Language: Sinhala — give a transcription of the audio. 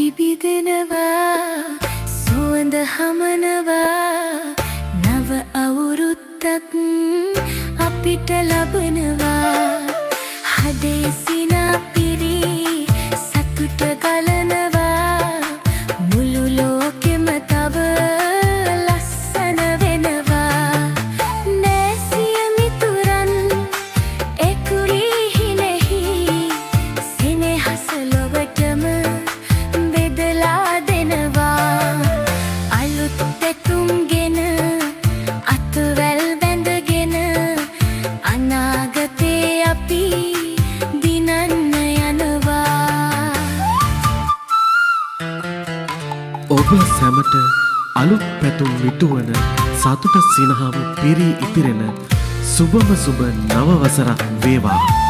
පිබිදෙනවා සුවඳ හමනවා නව අවුරුද්දක් අපිට ලබනවා හදේ සිනා පිරී සතුට ගලනවා මුළු ලෝකෙම තව ලස්සන වෙනවා නැසිය මිතුරන් එකුරිහිනෙහි සෙනෙහස ලොවටම බෙදලා දෙනවා අලුත් දෙතුම්ගෙන අතවැල් බැඳගෙන අනාගතේ අපි දිනන්න යනවා ඔබ සැමට අලුත් පැතුම් විටුවන සතුට සිනහව පිරී ඉතිරෙන සුබම සුබ නව වසරක් වේවා